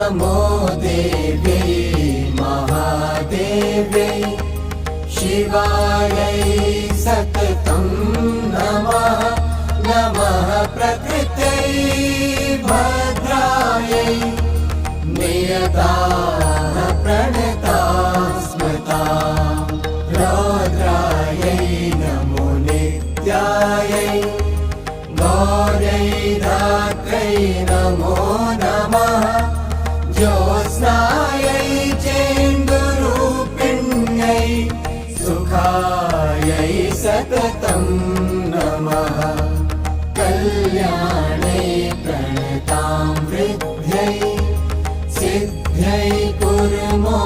नमो देव्यै महादेव्यै शिवायै सततं नमः। नमः प्रकृत्यै भद्रायै नियताः प्रणताः स्मृता रौद्रायै नमो नित्यायै गौर्यै धात्र्यै नमो नमः। ज्योत्स्नायै चेन्दुरूपिण्यै सुखायै सततं नमः। कल्याणै प्रणतां वृद्ध्यै सिद्ध्यै कुर्मो